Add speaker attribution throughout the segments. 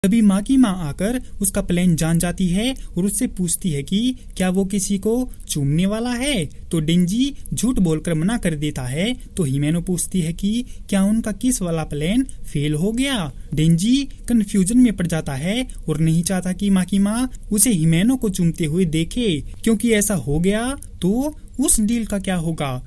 Speaker 1: तभी माँ की माँ आकर उसका प्लान जान जाती है और उससे पूछती है कि क्या वो किसी को चूमने वाला है। तो डेंजी झूठ बोलकर मना कर देता है। तो हिमेनो पूछती है कि क्या उनका किस वाला प्लान फेल हो गया। डेंजी कंफ्यूजन में पड़ जाता है और नहीं चाहता कि माँ की माँ उसे हिमेनो को चूमते हुए देखे, क्योंकि ऐसा हो गया तो उस डील का क्या होगा।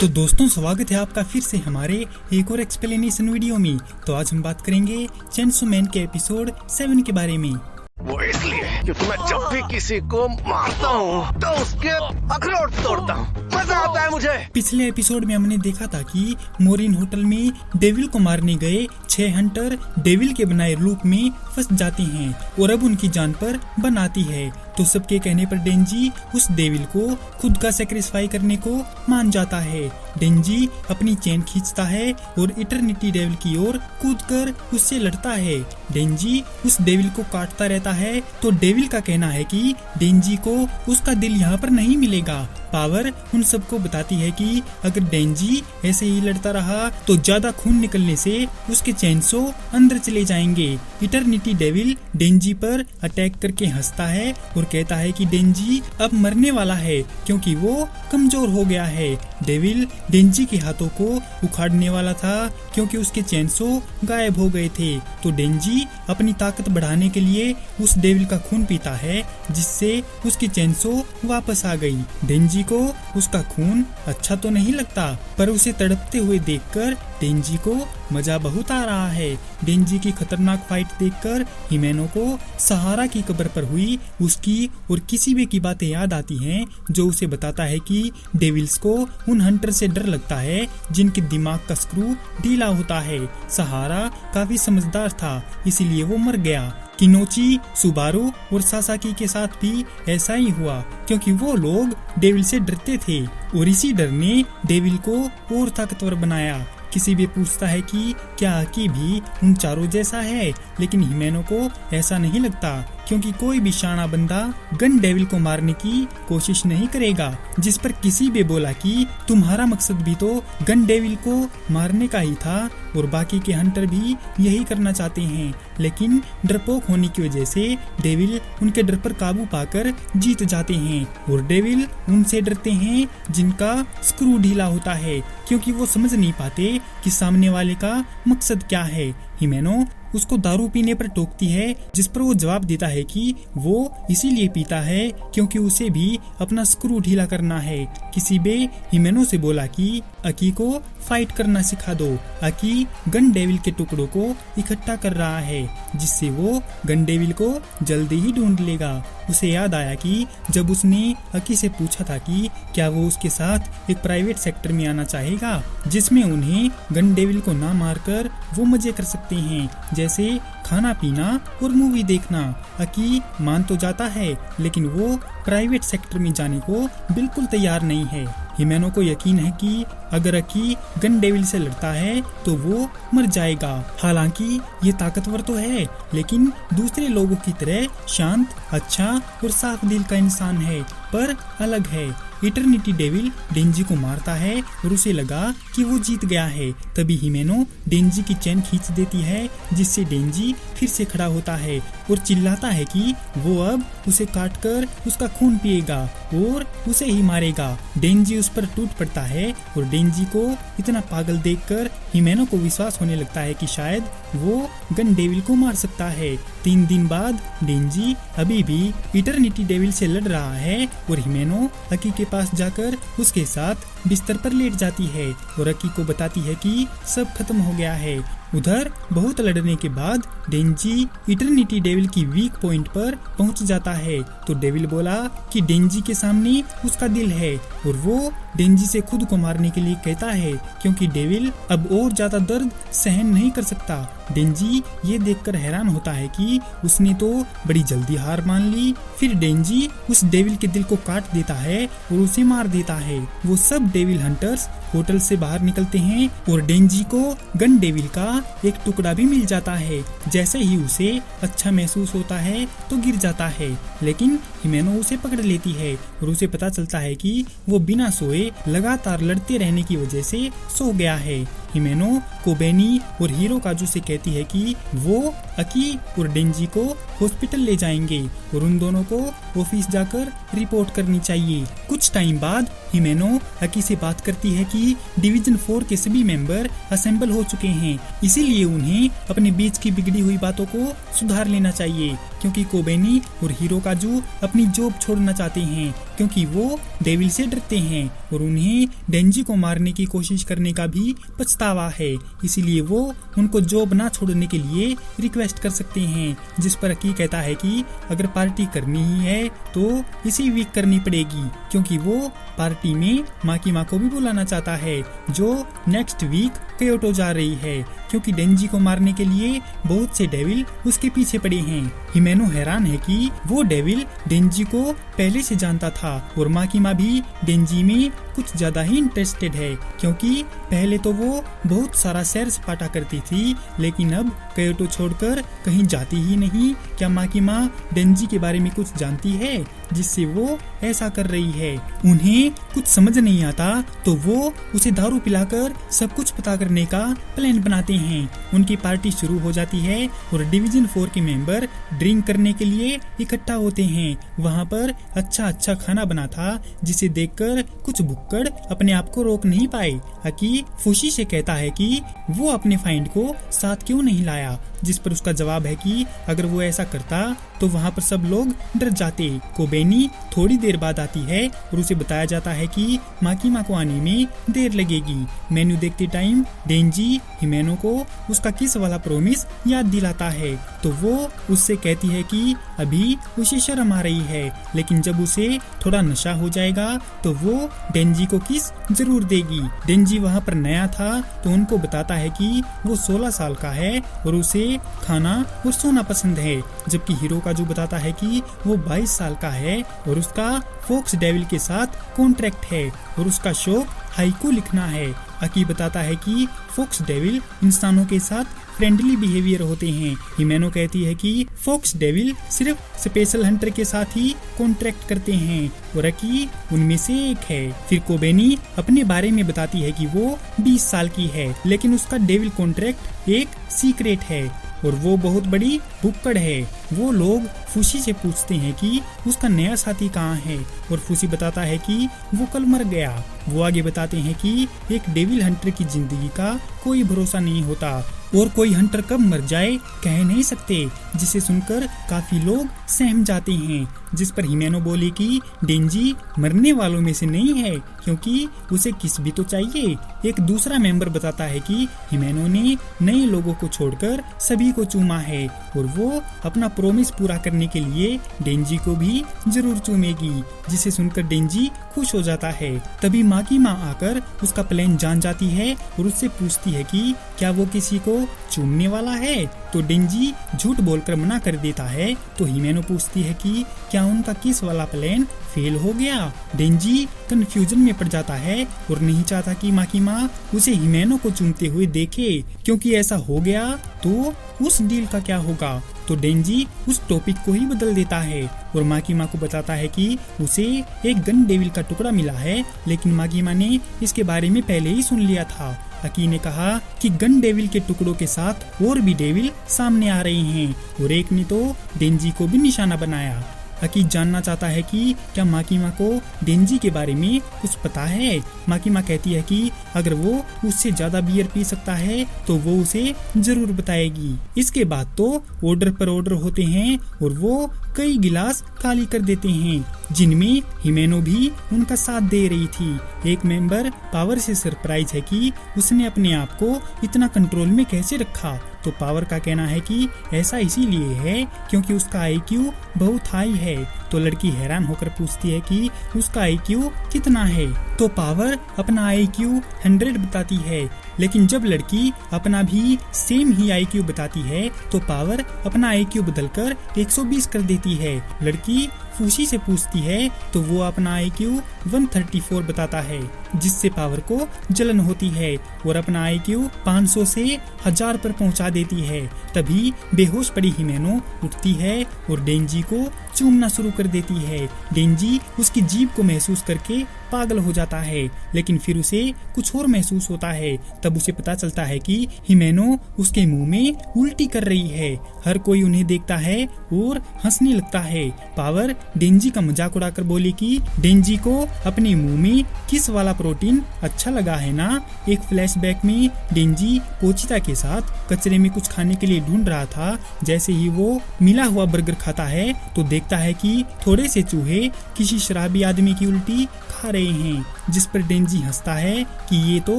Speaker 1: तो दोस्तों, स्वागत है आपका फिर से हमारे एक और एक्सप्लेनेशन वीडियो में। तो आज हम बात करेंगे चेनसो मैन के एपिसोड 7 के बारे में।
Speaker 2: वो इसलिए क्योंकि मैं जब भी किसी को मारता हूँ तो उसके अखरोट तोड़ता हूँ, मजा आता है मुझे।
Speaker 1: पिछले एपिसोड में हमने देखा था कि मोरिन होटल में डेविल को मारने गए 6 हंटर डेविल के बनाए लूप में फंस जाते हैं और अब उनकी जान पर बन आती है। तो सबके कहने पर डेंजी उस डेविल को खुद का सेक्रीफाई करने को मान जाता है। डेंजी अपनी चेन खींचता है और इटर्निटी डेविल की ओर कूदकर उससे लड़ता है। डेंजी उस डेविल को काटता रहता है। तो डेविल का कहना है कि डेंजी को उसका दिल यहाँ पर नहीं मिलेगा। पावर उन सबको बताती है कि अगर डेंजी ऐसे ही लड़ता रहा तो ज्यादा खून निकलने से उसके चेनसो अंदर चले जाएंगे। इटर्निटी डेविल डेंजी पर अटैक करके हंसता है और कहता है कि डेंजी अब मरने वाला है क्योंकि वो कमजोर हो गया है। डेविल डेंजी के हाथों को उखाड़ने वाला था क्योंकि उसके चेनसो गायब हो गए थे। तो डेंजी अपनी ताकत बढ़ाने के लिए उस डेविल का खून पीता है, जिससे उसकी चेनसो वापस आ गई। डेंजी को उसका खून अच्छा तो नहीं लगता, पर उसे तड़पते हुए देखकर डेंजी को मजा बहुत आ रहा है। डेंजी की खतरनाक फाइट देखकर हिमेनो को सहारा की कब्र पर हुई उसकी और किसी भी की बातें याद आती हैं, जो उसे बताता है कि डेविल्स को उन हंटर से डर लगता है जिनके दिमाग का स्क्रू ढीला होता है। सहारा काफी समझदार था, इसीलिए वो मर गया। किनोची, सुबारू और सासाकी के साथ भी ऐसा ही हुआ क्योंकि वो लोग डेविल से डरते थे और इसी डर ने डेविल को और ताकतवर बनाया। किसी भी पूछता है कि क्या अकी भी उन चारों जैसा है, लेकिन हिमेनो को ऐसा नहीं लगता क्योंकि कोई भी शाना बंदा गन डेविल को मारने की कोशिश नहीं करेगा। जिस पर किसी भी बोला कि तुम्हारा मकसद भी तो गन डेविल को मारने का ही था और बाकी के हंटर भी यही करना चाहते हैं, लेकिन डरपोक होने की वजह से डेविल उनके डर पर काबू पाकर जीत जाते हैं और डेविल उनसे डरते हैं जिनका स्क्रू ढीला होता है, क्योंकि वो समझ नहीं पाते कि सामने वाले का मकसद क्या है। हिमेनो उसको दारू पीने पर टोकती है, जिस पर वो जवाब देता है कि वो इसीलिए पीता है क्योंकि उसे भी अपना स्क्रू ढीला करना है। किसी बे हिमेनो से बोला कि अकी को फाइट करना सिखा दो। अकी गन डेविल के टुकड़ों को इकट्ठा कर रहा है, जिससे वो गन डेविल को जल्दी ही ढूंढ लेगा। उसे याद आया कि जब उसने अकी से पूछा था कि क्या वो उसके साथ एक प्राइवेट सेक्टर में आना चाहेगा जिसमें उन्हें गन डेविल को ना मारकर वो मजे कर सकते हैं, जैसे खाना पीना और मूवी देखना। अकी मान तो जाता है, लेकिन वो प्राइवेट सेक्टर में जाने को बिल्कुल तैयार नहीं है। हिमेनो को यकीन है कि अगर अकी गन डेविल से लड़ता है तो वो मर जाएगा। हालांकि ये ताकतवर तो है, लेकिन दूसरे लोगों की तरह शांत, अच्छा और साफ दिल का इंसान है, पर अलग है। इटर्निटी डेविल डेंजी को मारता है और उसे लगा कि वो जीत गया है। तभी हिमेनो डेंजी की चेन खींच देती है, जिससे डेंजी फिर से खड़ा होता है और चिल्लाता है कि वो अब उसे काटकर उसका खून पिएगा और उसे ही मारेगा। डेंजी उस पर टूट पड़ता है और डेंजी को इतना पागल देखकर हिमेनो को विश्वास होने लगता है कि शायद वो गन डेविल को मार सकता है। 3 दिन बाद डेंजी अभी भी इटर्निटी डेविल से लड़ रहा है और हिमेनो अकी के पास जाकर उसके साथ बिस्तर पर लेट जाती है और अकी को बताती है कि सब खत्म हो गया है। उधर बहुत लड़ने के बाद डेंजी इटर्निटी डेविल की वीक पॉइंट पर पहुंच जाता है। तो डेविल बोला कि डेंजी के सामने उसका दिल है और वो डेंजी से खुद को मारने के लिए कहता है, क्योंकि डेविल अब और ज्यादा दर्द सहन नहीं कर सकता। डेंजी ये देखकर हैरान होता है कि उसने तो बड़ी जल्दी हार मान ली। फिर डेंजी उस डेविल के दिल को काट देता है और उसे मार देता है। वो सब डेविल हंटर्स होटल से बाहर निकलते हैं और डेंजी को गन डेविल का एक टुकड़ा भी मिल जाता है। जैसे ही उसे अच्छा महसूस होता है तो गिर जाता है, लेकिन हिमेनो उसे पकड़ लेती है और उसे पता चलता है कि वो बिना सोए लगातार लड़ते रहने की वजह से सो गया है। हिमेनो कोबेनी और हिरोकाजु से कहती है कि वो अकी और डेंजी को हॉस्पिटल ले जाएंगे और उन दोनों को ऑफिस जाकर रिपोर्ट करनी चाहिए। कुछ टाइम बाद हिमेनो अकी से बात करती है कि डिवीजन 4 के सभी मेंबर असेंबल हो चुके हैं, इसीलिए उन्हें अपने बीच की बिगड़ी हुई बातों को सुधार लेना चाहिए, क्योंकि कोबेनी और हिरोकाजु अपनी जॉब छोड़ना चाहते हैं क्योंकि वो डेविल से डरते हैं और उन्हें डेंजी को मारने की कोशिश करने का भी पछतावा है, इसीलिए वो उनको जॉब ना छोड़ने के लिए रिक्वेस्ट कर सकते हैं। जिस पर अकी कहता है कि अगर पार्टी करनी ही है तो इसी वीक करनी पड़ेगी, क्योंकि वो पार्टी में माकीमा को भी बुलाना चाहता है जो नेक्स्ट वीक क्योटो जा रही है, क्योंकि डेंजी को मारने के लिए बहुत से डेविल उसके पीछे पड़े हैं। हिमेनो हैरान है कि वो डेविल डेंजी को पहले से जानता था और माकीमा भी डेंजी में कुछ ज्यादा ही इंटरेस्टेड है, क्योंकि पहले तो वो बहुत सारा सैर सपाटा करती थी लेकिन अब क्योटो छोड़कर कहीं जाती ही नहीं। क्या माकीमा डेंजी के बारे में कुछ जानती है जिससे वो ऐसा कर रही है? उन्हें कुछ समझ नहीं आता तो वो उसे दारू पिलाकर सब कुछ पता करने का प्लान बनाते हैं। उनकी पार्टी शुरू हो जाती है और डिवीजन 4 के मेंबर ड्रिंक करने के लिए इकट्ठा होते हैं। वहाँ पर अच्छा खाना बना था जिसे देखकर कुछ भुक्कड़ अपने आप को रोक नहीं पाए। अकी फुशी से कहता है कि वो अपने फाइंड को साथ क्यों नहीं लाया, जिस पर उसका जवाब है कि अगर वो ऐसा करता तो वहाँ पर सब लोग डर जाते। कोबेनी थोड़ी देर बाद आती है और उसे बताया जाता है कि माकीमा को आने में देर लगेगी। मेन्यू देखते टाइम डेंजी हिमेनो को उसका किस वाला प्रॉमिस याद दिलाता है तो वो उससे कहती है कि अभी उसे शर्म आ रही है, लेकिन जब उसे थोड़ा नशा हो जाएगा तो वो डेंजी को किस जरूर देगी। डेंजी वहाँ पर नया था तो उनको बताता है कि वो 16 साल का है और उसे खाना और सोना पसंद है, जबकि हिरोकाजु बताता है कि वो 22 साल का है और उसका फॉक्स डेविल के साथ कॉन्ट्रैक्ट है और उसका शौक हाइकू लिखना है। अकी बताता है कि फॉक्स डेविल इंसानों के साथ फ्रेंडली बिहेवियर होते हैं। हिमेनो कहती है कि फॉक्स डेविल सिर्फ स्पेशल हंटर के साथ ही कॉन्ट्रैक्ट करते हैं और अकी उनमें से एक है। फिर कोबेनी अपने बारे में बताती है कि वो 20 साल की है, लेकिन उसका डेविल कॉन्ट्रैक्ट एक सीक्रेट है और वो बहुत बड़ी भुक्कड़ है। वो लोग फुशी से पूछते हैं कि उसका नया साथी कहाँ है और फुशी बताता है कि वो कल मर गया। वो आगे बताते हैं कि एक डेविल हंटर की जिंदगी का कोई भरोसा नहीं होता और कोई हंटर कब मर जाए कह नहीं सकते, जिसे सुनकर काफी लोग सहम जाते हैं। जिस पर हिमेनो बोली कि डेंजी मरने वालों में से नहीं है क्योंकि उसे किस भी तो चाहिए। एक दूसरा मेंबर बताता है कि हिमेनो ने नए लोगों को छोड़कर सभी को चूमा है और वो अपना प्रॉमिस पूरा करने के लिए डेंजी को भी जरूर चूमेगी, जिसे सुनकर डेंजी खुश हो जाता है। तभी माकीमा आकर उसका प्लान जान जाती है और उससे पूछती है कि क्या वो किसी को चूमने वाला है, तो डेंजी झूठ बोलकर मना कर देता है। तो हिमेनो पूछती है कि क्या उनका किस वाला प्लान फेल हो गया। डेंजी कंफ्यूजन में पड़ जाता है और नहीं चाहता कि माकीमा उसे हिमेनो को चूमते हुए देखे, क्योंकि ऐसा हो गया तो उस डील का क्या होगा। तो डेंजी उस टॉपिक को ही बदल देता है और माकीमा को बताता है कि उसे एक गन डेविल का टुकड़ा मिला है, लेकिन माकीमा ने इसके बारे में पहले ही सुन लिया था। अकी ने कहा कि गन डेविल के टुकड़ों के साथ और भी डेविल सामने आ रहे हैं और एक ने तो डेंजी को भी निशाना बनाया। अकी जानना चाहता है कि क्या माकीमा को डेंजी के बारे में कुछ पता है। माकीमा कहती है कि अगर वो उससे ज्यादा बियर पी सकता है तो वो उसे जरूर बताएगी। इसके बाद तो ऑर्डर पर ऑर्डर होते हैं और वो कई गिलास खाली कर देते हैं, जिनमें हिमेनो भी उनका साथ दे रही थी। एक मेंबर पावर से सरप्राइज है कि उसने अपने आप को इतना कंट्रोल में कैसे रखा। तो पावर का कहना है कि ऐसा इसीलिए है क्योंकि उसका आईक्यू बहुत हाई है। तो लड़की हैरान होकर पूछती है कि उसका आईक्यू कितना है। तो पावर अपना आईक्यू 100 बताती है, लेकिन जब लड़की अपना भी सेम ही आईक्यू बताती है तो पावर अपना आईक्यू बदलकर 120 कर देती है। लड़की फुशी से पूछती है तो वो अपना आईक्यू 134 बताता है, जिससे पावर को जलन होती है और अपना आईक्यू 500 से 1000 पर पहुंचा देती है। तभी बेहोश पड़ी हिमेनो उठती है और डेंजी को चूमना शुरू कर देती है। डेंजी उसकी जीभ को महसूस करके पागल हो जाता चाहता है, लेकिन फिर उसे कुछ और महसूस होता है। तब उसे पता चलता है कि हिमेनो उसके मुंह में उल्टी कर रही है। हर कोई उन्हें देखता है और हंसने लगता है। पावर डेंजी का मजाक उड़ाकर बोली कि डेंजी को अपने मुंह में किस वाला प्रोटीन अच्छा लगा है ना। एक फ्लैशबैक में डेंजी पोचिता के साथ कचरे में कुछ खाने के लिए ढूंढ रहा था। जैसे ही वो मिला हुआ बर्गर खाता है तो देखता है कि थोड़े से चूहे किसी शराबी आदमी की उल्टी खा रहे हैं, जिस पर डेंजी हंसता है कि ये तो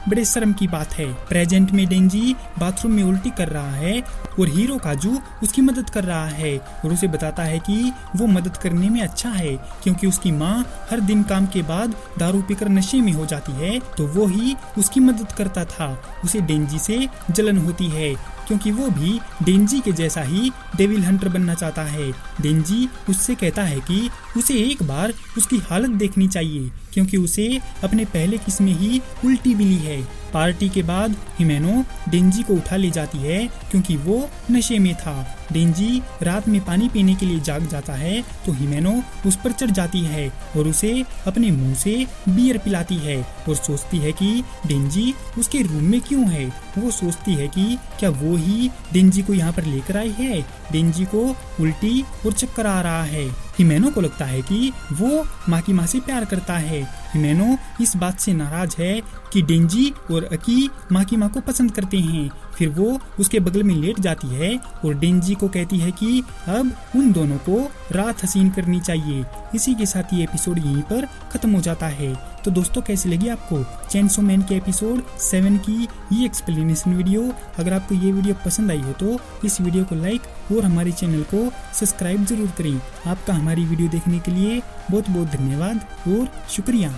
Speaker 1: बड़े शर्म की बात है। प्रेजेंट में डेंजी बाथरूम में उल्टी कर रहा है और हीरो काजू उसकी मदद कर रहा है और उसे बताता है कि वो मदद करने में अच्छा है, क्योंकि उसकी माँ हर दिन काम के बाद दारू पीकर नशे में हो जाती है, तो वो ही उसकी मदद करता था। उसे डेंजी से जलन होती है क्योंकि वो भी डेंजी के जैसा ही डेविल हंटर बनना चाहता है। डेंजी उससे कहता है कि उसे एक बार उसकी हालत देखनी चाहिए, क्योंकि उसे अपने पहले किस में ही उल्टी मिली है। पार्टी के बाद हिमेनो डेंजी को उठा ले जाती है क्योंकि वो नशे में था। डेंजी रात में पानी पीने के लिए जाग जाता है तो हिमेनो उस पर चढ़ जाती है और उसे अपने मुंह से बियर पिलाती है और सोचती है कि डेंजी उसके रूम में क्यों है। वो सोचती है कि क्या वो ही डेंजी को यहाँ पर लेकर आई है। डेंजी को उल्टी और चक्कर आ रहा है। हिमेनो को लगता है कि वो माकिमा से प्यार करता है। हिमेनो इस बात से नाराज है कि डेंजी और अकी माकिमा को पसंद करते हैं। फिर वो उसके बगल में लेट जाती है और डेंजी को कहती है कि अब उन दोनों को रात हसीन करनी चाहिए। इसी के साथ ये एपिसोड यहीं पर खत्म हो जाता है। तो दोस्तों कैसी लगी आपको चेनसो मैन के एपिसोड 7 की ये एक्सप्लेनेशन वीडियो। अगर आपको ये वीडियो पसंद आई हो तो इस वीडियो को लाइक और हमारे चैनल को सब्सक्राइब जरूर करें। आपका हमारी वीडियो देखने के लिए बहुत बहुत धन्यवाद और शुक्रिया।